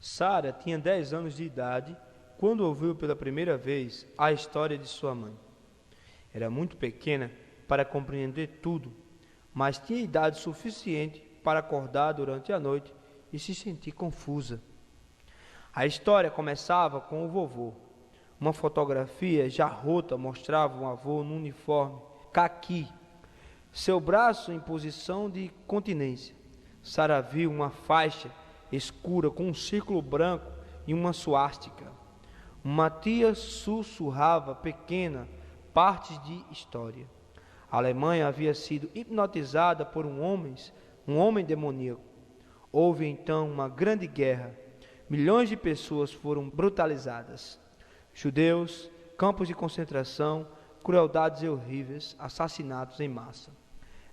Sara tinha 10 anos de idade quando ouviu pela primeira vez a história de sua mãe. Era muito pequena para compreender tudo, mas tinha idade suficiente para acordar durante a noite e se sentir confusa. A história começava com o vovô. Uma fotografia já rota mostrava um avô num uniforme caqui, seu braço em posição de continência. Sara viu uma faixa escura com um círculo branco e uma suástica. Uma tia sussurrava pequena partes de história. A Alemanha havia sido hipnotizada por um homem demoníaco. Houve então uma grande guerra. Milhões de pessoas foram brutalizadas. Judeus, campos de concentração, crueldades horríveis, assassinatos em massa.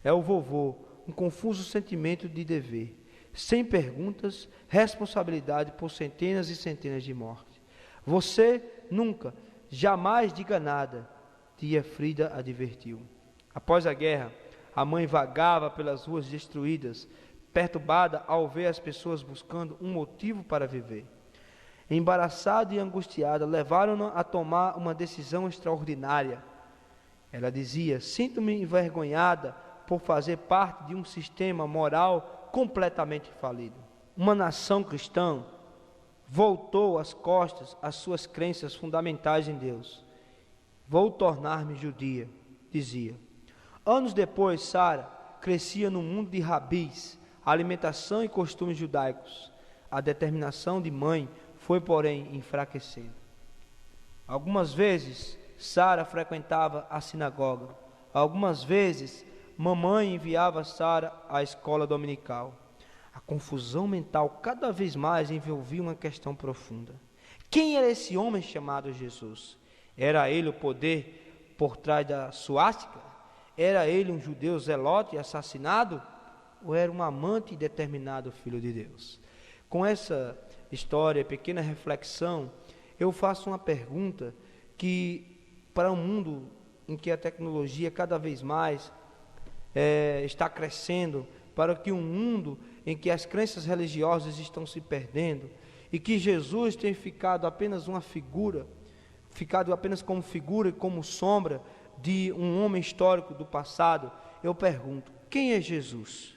É o vovô, um confuso sentimento de dever, sem perguntas, responsabilidade por centenas e centenas de mortes. Você nunca, jamais diga nada, tia Frida advertiu. Após a guerra, a mãe vagava pelas ruas destruídas, perturbada ao ver as pessoas buscando um motivo para viver. Embaraçada e angustiada, levaram-na a tomar uma decisão extraordinária. Ela dizia: sinto-me envergonhada por fazer parte de um sistema moral completamente falido. Uma nação cristã voltou as costas às suas crenças fundamentais em Deus. Vou tornar-me judia, dizia. Anos depois, Sara crescia no mundo de rabis, alimentação e costumes judaicos. A determinação de mãe foi, porém, enfraquecendo. Algumas vezes, Sara frequentava a sinagoga. Algumas vezes, mamãe enviava Sara à escola dominical. A confusão mental cada vez mais envolvia uma questão profunda. Quem era esse homem chamado Jesus? Era ele o poder por trás da suástica? Era ele um judeu zelote e assassinado? Ou era um amante e determinado filho de Deus? Com essa história, pequena reflexão, eu faço uma pergunta que, para um mundo em que a tecnologia cada vez mais está crescendo, para que um mundo em que as crenças religiosas estão se perdendo e que Jesus tem ficado apenas como figura e como sombra de um homem histórico do passado, eu pergunto: quem é Jesus?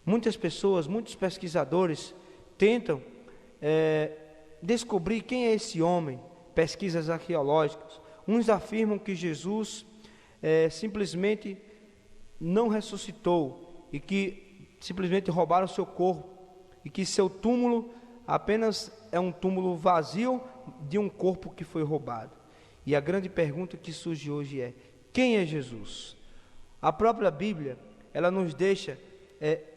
Muitas pessoas, muitos pesquisadores tentam descobrir quem é esse homem, pesquisas arqueológicas. Uns afirmam que Jesus simplesmente não ressuscitou e que simplesmente roubaram seu corpo e que seu túmulo apenas é um túmulo vazio de um corpo que foi roubado. E a grande pergunta que surge hoje é: quem é Jesus? A própria Bíblia, ela nos deixa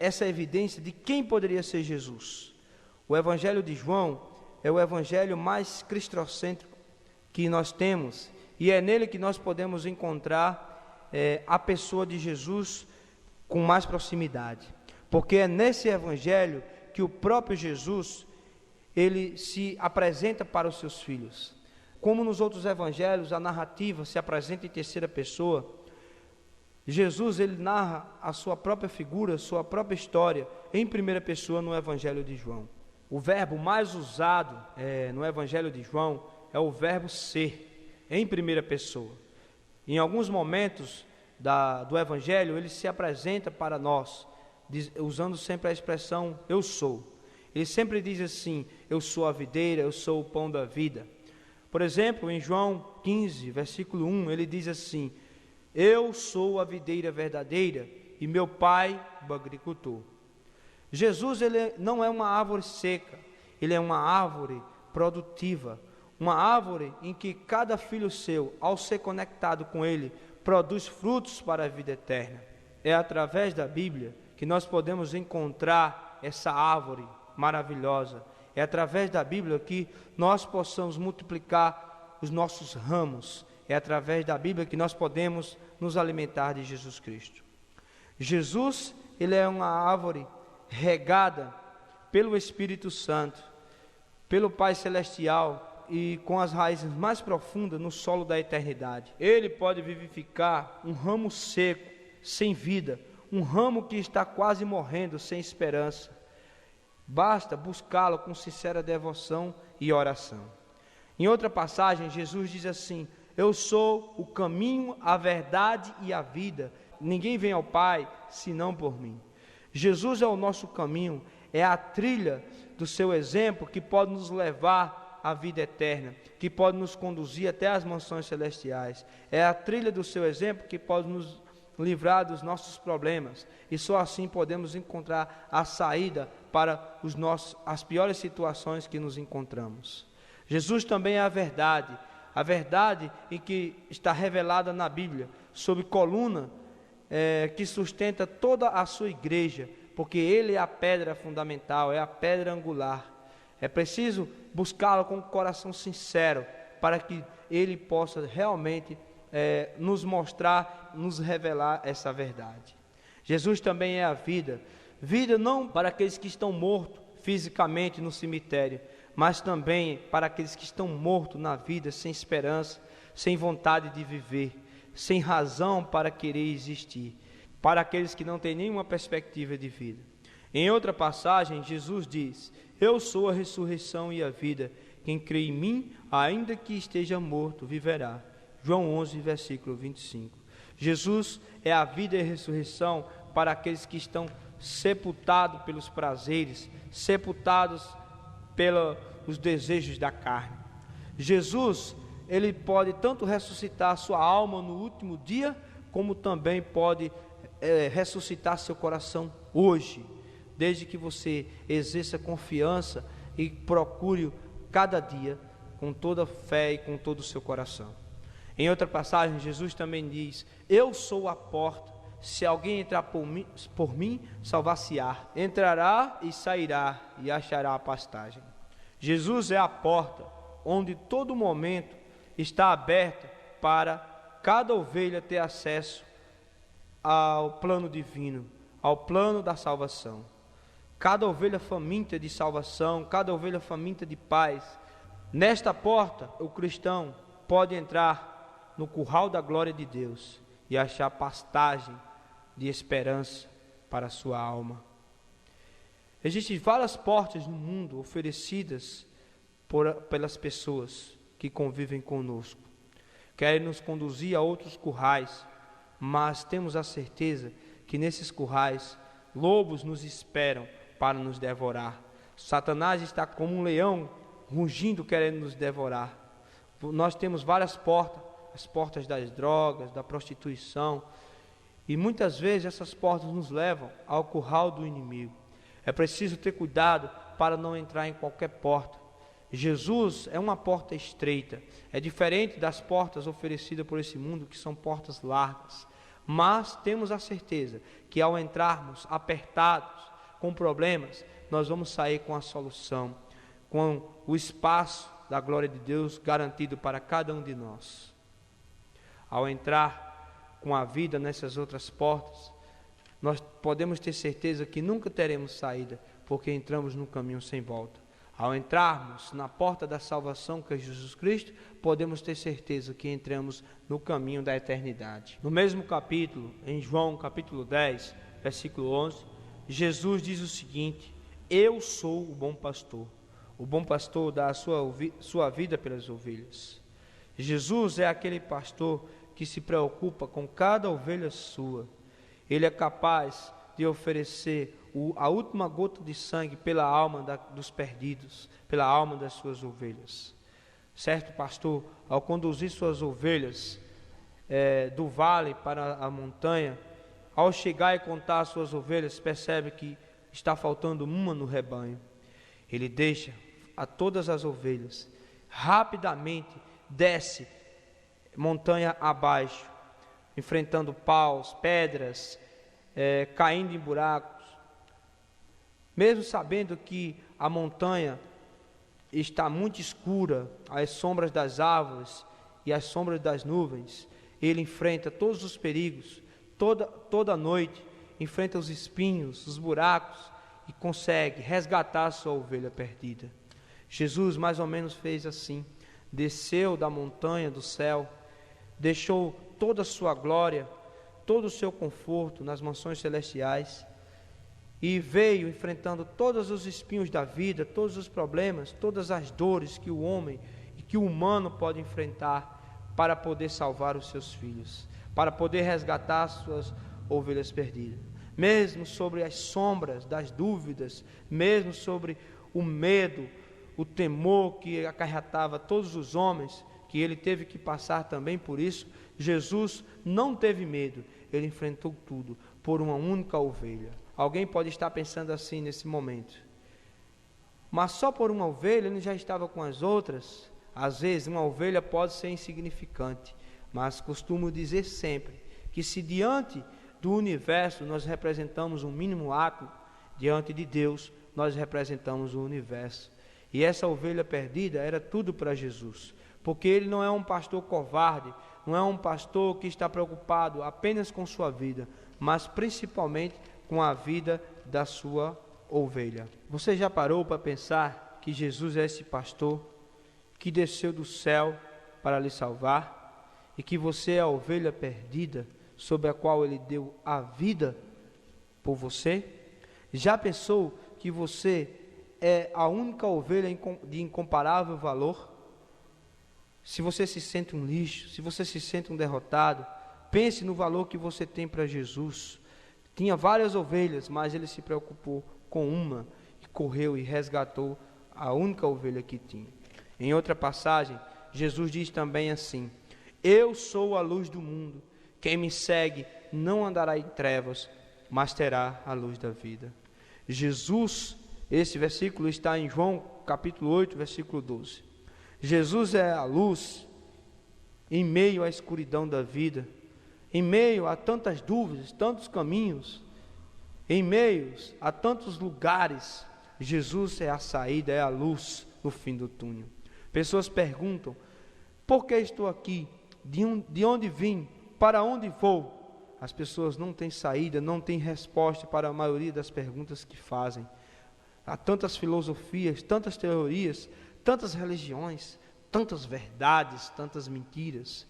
essa evidência de quem poderia ser Jesus. O Evangelho de João é o evangelho mais cristocêntrico que nós temos, e é nele que nós podemos encontrar a pessoa de Jesus com mais proximidade, porque é nesse evangelho que o próprio Jesus ele se apresenta para os seus filhos. Como nos outros evangelhos a narrativa se apresenta em terceira pessoa, Jesus ele narra a sua própria figura, sua própria história em primeira pessoa no Evangelho de João. O verbo mais usado no Evangelho de João é o verbo ser, em primeira pessoa. Em alguns momentos do Evangelho ele se apresenta para nós, usando sempre a expressão eu sou. Ele sempre diz assim: eu sou a videira, eu sou o pão da vida. Por exemplo, em João 15, versículo 1, ele diz assim: eu sou a videira verdadeira e meu pai o agricultor. Jesus ele não é uma árvore seca, ele é uma árvore produtiva, uma árvore em que cada filho seu, ao ser conectado com ele, produz frutos para a vida eterna. É através da Bíblia que nós podemos encontrar essa árvore maravilhosa. É através da Bíblia que nós possamos multiplicar os nossos ramos. É através da Bíblia que nós podemos nos alimentar de Jesus Cristo. Jesus, ele é uma árvore regada pelo Espírito Santo, pelo Pai Celestial e com as raízes mais profundas no solo da eternidade. Ele pode vivificar um ramo seco, sem vida, um ramo que está quase morrendo, sem esperança. Basta buscá-lo com sincera devoção e oração. Em outra passagem, Jesus diz assim: eu sou o caminho, a verdade e a vida. Ninguém vem ao Pai senão por mim. Jesus é o nosso caminho, é a trilha do seu exemplo que pode nos levar à vida eterna, que pode nos conduzir até as mansões celestiais. É a trilha do seu exemplo que pode nos livrar dos nossos problemas, e só assim podemos encontrar a saída para as piores situações que nos encontramos. Jesus também é a verdade em que está revelada na Bíblia, sob coluna que sustenta toda a sua igreja, porque Ele é a pedra fundamental, é a pedra angular. É preciso buscá-lo com um coração sincero, para que Ele possa realmente nos mostrar, nos revelar essa verdade. Jesus também é a vida não para aqueles que estão mortos fisicamente no cemitério, mas também para aqueles que estão mortos na vida, sem esperança, sem vontade de viver, sem razão para querer existir, para aqueles que não têm nenhuma perspectiva de vida. Em outra passagem, Jesus diz: eu sou a ressurreição e a vida, quem crê em mim, ainda que esteja morto, viverá. João 11, versículo 25. Jesus é a vida e a ressurreição para aqueles que estão sepultados pelos prazeres, sepultados pelos desejos da carne. Jesus, Ele pode tanto ressuscitar a sua alma no último dia, como também pode ressuscitar seu coração hoje, desde que você exerça confiança e procure cada dia com toda a fé e com todo o seu coração. Em outra passagem, Jesus também diz: eu sou a porta, se alguém entrar por mim, salvar-se-á, entrará e sairá e achará a pastagem. Jesus é a porta, onde todo momento está aberto para cada ovelha ter acesso ao plano divino, ao plano da salvação. Cada ovelha faminta de salvação, cada ovelha faminta de paz. Nesta porta, o cristão pode entrar no curral da glória de Deus e achar pastagem de esperança para a sua alma. Existem várias portas no mundo oferecidas pelas pessoas que convivem conosco. Querem nos conduzir a outros currais, mas temos a certeza que nesses currais lobos nos esperam para nos devorar. Satanás está como um leão rugindo, querendo nos devorar. Nós temos várias portas, as portas das drogas, da prostituição, e muitas vezes essas portas nos levam ao curral do inimigo. É preciso ter cuidado para não entrar em qualquer porta. Jesus é uma porta estreita, é diferente das portas oferecidas por esse mundo, que são portas largas, mas temos a certeza que ao entrarmos apertados, com problemas, nós vamos sair com a solução, com o espaço da glória de Deus garantido para cada um de nós. Ao entrar com a vida nessas outras portas, nós podemos ter certeza que nunca teremos saída, porque entramos num caminho sem volta. Ao entrarmos na porta da salvação, que é Jesus Cristo, podemos ter certeza que entramos no caminho da eternidade. No mesmo capítulo, em João capítulo 10, versículo 11, Jesus diz o seguinte: eu sou o bom pastor. O bom pastor dá a sua vida pelas ovelhas. Jesus é aquele pastor que se preocupa com cada ovelha sua. Ele é capaz de oferecer a última gota de sangue pela alma dos perdidos, pela alma das suas ovelhas. Certo pastor, ao conduzir suas ovelhas do vale para a montanha, ao chegar e contar as suas ovelhas, percebe que está faltando uma no rebanho. Ele deixa a todas as ovelhas, rapidamente desce montanha abaixo, enfrentando paus, pedras, caindo em buracos, mesmo sabendo que a montanha está muito escura, as sombras das árvores e as sombras das nuvens. Ele enfrenta todos os perigos, toda noite, enfrenta os espinhos, os buracos, e consegue resgatar a sua ovelha perdida. Jesus mais ou menos fez assim, desceu da montanha do céu, deixou toda a sua glória, todo o seu conforto nas mansões celestiais, e veio enfrentando todos os espinhos da vida, todos os problemas, todas as dores que o homem e que o humano pode enfrentar para poder salvar os seus filhos, para poder resgatar as suas ovelhas perdidas. Mesmo sobre as sombras das dúvidas, mesmo sobre o medo, o temor que acarretava todos os homens, que ele teve que passar também por isso, Jesus não teve medo, ele enfrentou tudo por uma única ovelha. Alguém pode estar pensando assim nesse momento, mas só por uma ovelha ele já estava com as outras. Às vezes uma ovelha pode ser insignificante, mas costumo dizer sempre que se diante do universo nós representamos um mínimo átomo, diante de Deus nós representamos o universo. E essa ovelha perdida era tudo para Jesus, porque ele não é um pastor covarde, não é um pastor que está preocupado apenas com sua vida, mas principalmente com a vida da sua ovelha. Você já parou para pensar que Jesus é esse pastor que desceu do céu para lhe salvar, e que você é a ovelha perdida sobre a qual ele deu a vida por você? Já pensou que você é a única ovelha de incomparável valor? Se você se sente um lixo, se você se sente um derrotado, pense no valor que você tem para Jesus. Tinha várias ovelhas, mas ele se preocupou com uma, e correu e resgatou a única ovelha que tinha. Em outra passagem, Jesus diz também assim: eu sou a luz do mundo, quem me segue não andará em trevas, mas terá a luz da vida. Jesus, esse versículo está em João capítulo 8, versículo 12. Jesus é a luz em meio à escuridão da vida, em meio a tantas dúvidas, tantos caminhos, em meio a tantos lugares. Jesus é a saída, é a luz no fim do túnel. Pessoas perguntam: por que estou aqui? De onde vim? Para onde vou? As pessoas não têm saída, não têm resposta para a maioria das perguntas que fazem. Há tantas filosofias, tantas teorias, tantas religiões, tantas verdades, tantas mentiras.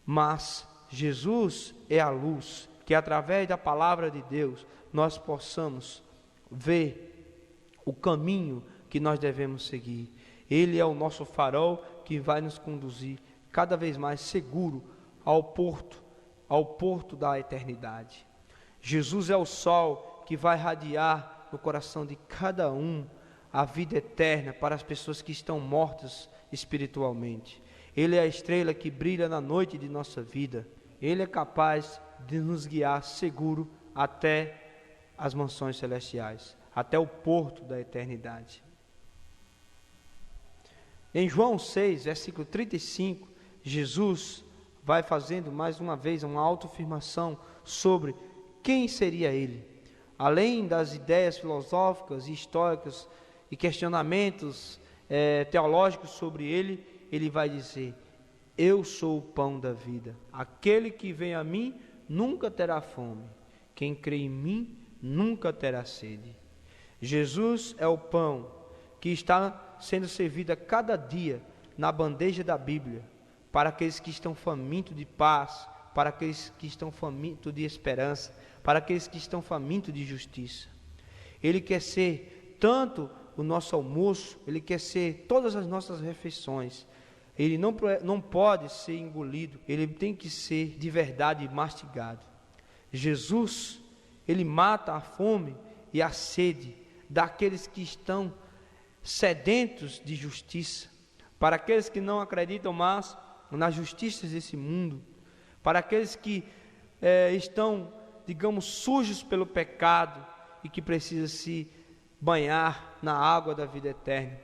Mas Jesus é a luz, que através da palavra de Deus nós possamos ver o caminho que nós devemos seguir. Ele é o nosso farol que vai nos conduzir cada vez mais seguro ao porto da eternidade. Jesus é o sol que vai radiar no coração de cada um a vida eterna para as pessoas que estão mortas espiritualmente. Ele é a estrela que brilha na noite de nossa vida. Ele é capaz de nos guiar seguro até as mansões celestiais, até o porto da eternidade. Em João 6, versículo 35, Jesus vai fazendo mais uma vez uma autoafirmação sobre quem seria ele. Além das ideias filosóficas e históricas e questionamentos teológicos sobre ele, ele vai dizer: eu sou o pão da vida. Aquele que vem a mim nunca terá fome. Quem crê em mim nunca terá sede. Jesus é o pão que está sendo servido a cada dia na bandeja da Bíblia, para aqueles que estão famintos de paz, para aqueles que estão famintos de esperança, para aqueles que estão famintos de justiça. Ele quer ser tanto o nosso almoço, ele quer ser todas as nossas refeições. Ele não pode ser engolido, ele tem que ser de verdade mastigado. Jesus, ele mata a fome e a sede daqueles que estão sedentos de justiça, para aqueles que não acreditam mais nas justiças desse mundo, para aqueles que estão, digamos, sujos pelo pecado e que precisam se banhar na água da vida eterna,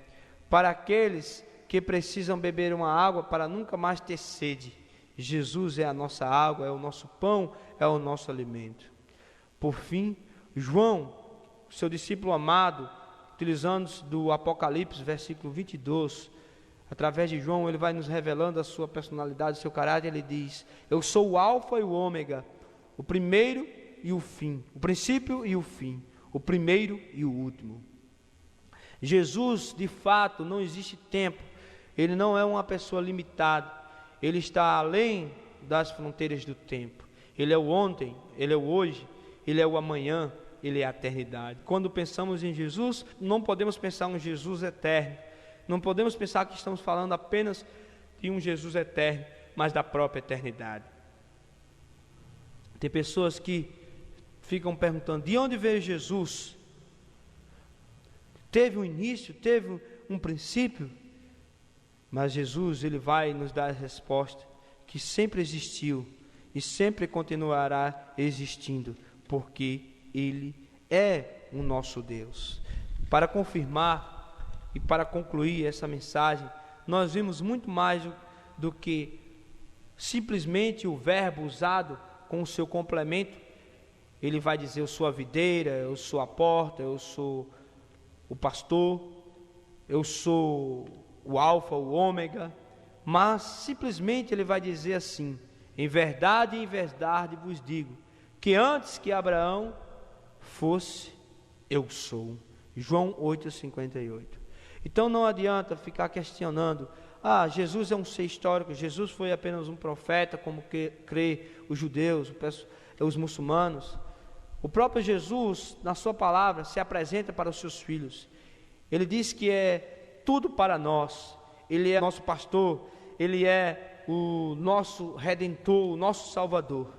para aqueles que precisam beber uma água para nunca mais ter sede. Jesus é a nossa água, é o nosso pão, é o nosso alimento. Por fim, João, seu discípulo amado, utilizando-se do Apocalipse, versículo 22, através de João, ele vai nos revelando a sua personalidade, o seu caráter. Ele diz: eu sou o alfa e o ômega, o primeiro e o fim, o princípio e o fim, o primeiro e o último. Jesus, de fato, não existe tempo, ele não é uma pessoa limitada, ele está além das fronteiras do tempo. Ele é o ontem, ele é o hoje, ele é o amanhã, Ele é a eternidade. Quando pensamos em Jesus, não podemos pensar em um Jesus eterno. Não podemos pensar que estamos falando apenas de um Jesus eterno, mas da própria eternidade. Tem pessoas que ficam perguntando, de onde veio Jesus? Teve um início, teve um princípio? Mas Jesus, Ele vai nos dar a resposta que sempre existiu e sempre continuará existindo, porque Ele é o nosso Deus. Para confirmar e para concluir essa mensagem, nós vimos muito mais do que simplesmente o verbo usado com o seu complemento. Ele vai dizer, eu sou a videira, eu sou a porta, eu sou o pastor, eu sou o alfa, o ômega, mas simplesmente ele vai dizer assim, em verdade vos digo, que antes que Abraão fosse, eu sou. João 8,58. Então não adianta ficar questionando, Jesus é um ser histórico, Jesus foi apenas um profeta, como crê os judeus, os muçulmanos. O próprio Jesus, na sua palavra, se apresenta para os seus filhos. Ele diz que é tudo para nós. Ele é nosso pastor, Ele é o nosso Redentor, o nosso Salvador.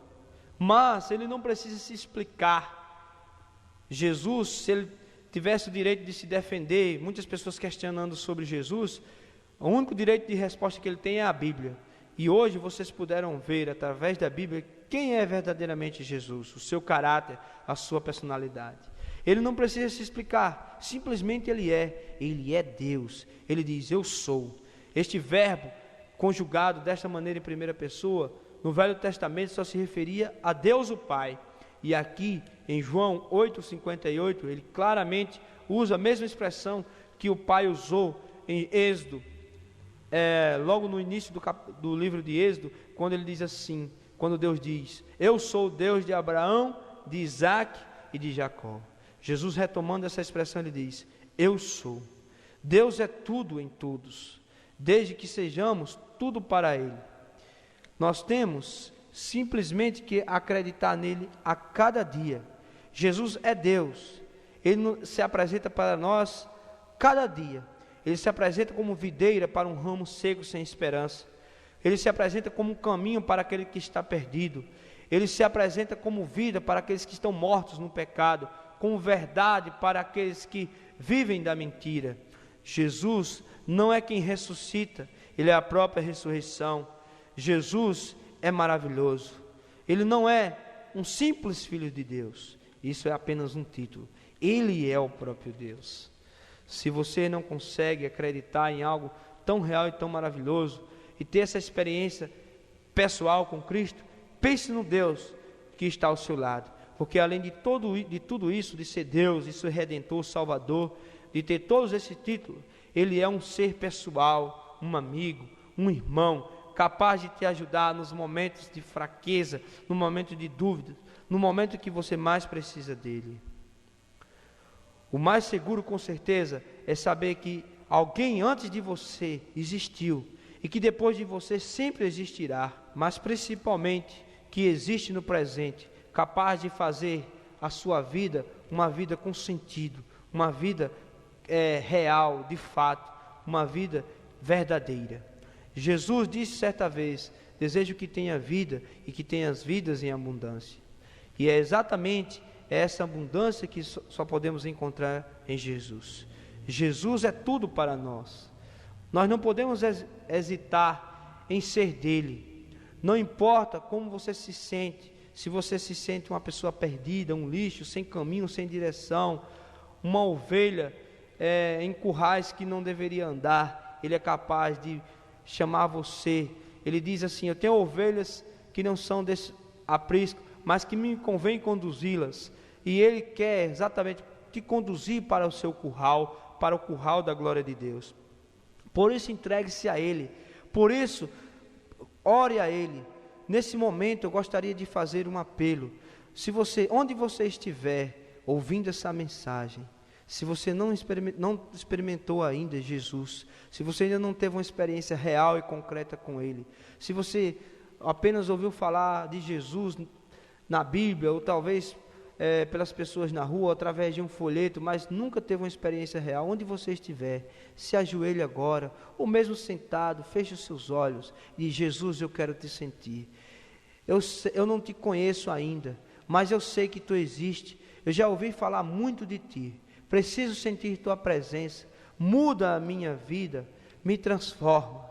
Mas Ele não precisa se explicar. Jesus, se Ele tivesse o direito de se defender, muitas pessoas questionando sobre Jesus, o único direito de resposta que Ele tem é a Bíblia. E hoje vocês puderam ver, através da Bíblia, quem é verdadeiramente Jesus, o seu caráter, a sua personalidade. Ele não precisa se explicar, simplesmente Ele é Deus. Ele diz, eu sou. Este verbo, conjugado desta maneira em primeira pessoa, no Velho Testamento só se referia a Deus o Pai. E aqui, em João 8,58, ele claramente usa a mesma expressão que o Pai usou em Êxodo, logo no início do livro de Êxodo, quando ele diz assim, quando Deus diz, eu sou o Deus de Abraão, de Isaac e de Jacó. Jesus, retomando essa expressão, ele diz, eu sou. Deus é tudo em todos, desde que sejamos tudo para Ele. Nós temos simplesmente que acreditar nele a cada dia. Jesus é Deus, Ele se apresenta para nós cada dia. Ele se apresenta como videira para um ramo seco sem esperança. Ele se apresenta como um caminho para aquele que está perdido. Ele se apresenta como vida para aqueles que estão mortos no pecado, como verdade para aqueles que vivem da mentira. Jesus não é quem ressuscita, Ele é a própria ressurreição. Jesus é maravilhoso. Ele não é um simples filho de Deus. Isso é apenas um título. Ele é o próprio Deus. Se você não consegue acreditar em algo tão real e tão maravilhoso, e ter essa experiência pessoal com Cristo, pense no Deus que está ao seu lado, porque além de tudo isso, de ser Deus, de ser Redentor, Salvador, de ter todos esses títulos, Ele é um ser pessoal, um amigo, um irmão, capaz de te ajudar nos momentos de fraqueza, no momento de dúvida, no momento que você mais precisa dEle. O mais seguro, com certeza, é saber que alguém antes de você existiu, e que depois de você sempre existirá, mas principalmente que existe no presente, capaz de fazer a sua vida uma vida com sentido, uma vida real, de fato, uma vida verdadeira. Jesus disse certa vez, desejo que tenha vida e que tenha as vidas em abundância. E é exatamente essa abundância que só podemos encontrar em Jesus. Jesus é tudo para nós. Nós não podemos hesitar em ser dele. Não importa como você se sente, se você se sente uma pessoa perdida, um lixo, sem caminho, sem direção, uma ovelha em currais que não deveria andar, Ele é capaz de chamar você. Ele diz assim, eu tenho ovelhas que não são desse aprisco, mas que me convém conduzi-las. E Ele quer exatamente te conduzir para o seu curral, para o curral da glória de Deus. Por isso entregue-se a Ele, por isso ore a Ele. Nesse momento eu gostaria de fazer um apelo. Onde você estiver ouvindo essa mensagem, se você não experimentou ainda Jesus, se você ainda não teve uma experiência real e concreta com Ele, se você apenas ouviu falar de Jesus na Bíblia, ou talvez pelas pessoas na rua, através de um folheto, mas nunca teve uma experiência real, onde você estiver, se ajoelhe agora, ou mesmo sentado, feche os seus olhos e diz: Jesus, eu quero te sentir. Eu não te conheço ainda, mas eu sei que tu existe. Eu já ouvi falar muito de ti. Preciso sentir tua presença. Muda a minha vida, me transforma.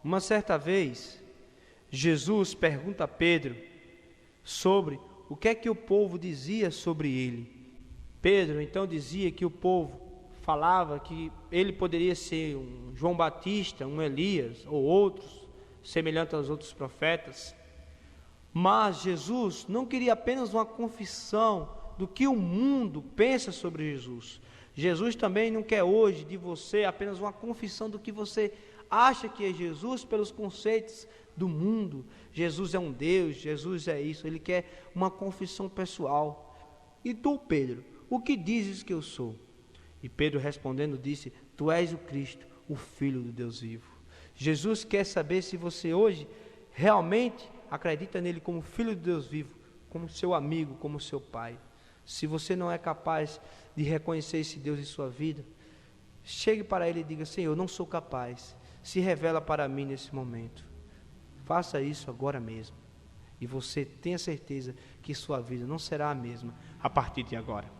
Uma certa vez, Jesus pergunta a Pedro sobre o que é que o povo dizia sobre ele. Pedro então dizia que o povo falava que ele poderia ser um João Batista, um Elias ou outros, semelhante aos outros profetas. Mas Jesus não queria apenas uma confissão do que o mundo pensa sobre Jesus. Jesus também não quer hoje de você apenas uma confissão do que você acha que é Jesus pelos conceitos do mundo. Jesus é um Deus, Jesus é isso. Ele quer uma confissão pessoal. E tu, Pedro, o que dizes que eu sou? E Pedro respondendo disse: tu és o Cristo, o Filho do Deus vivo. Jesus quer saber se você hoje realmente acredita nele como Filho de Deus vivo, como seu amigo, como seu Pai. Se você não é capaz de reconhecer esse Deus em sua vida, chegue para ele e diga: Senhor, eu não sou capaz, se revela para mim nesse momento. Faça isso agora mesmo, e você tenha certeza que sua vida não será a mesma a partir de agora.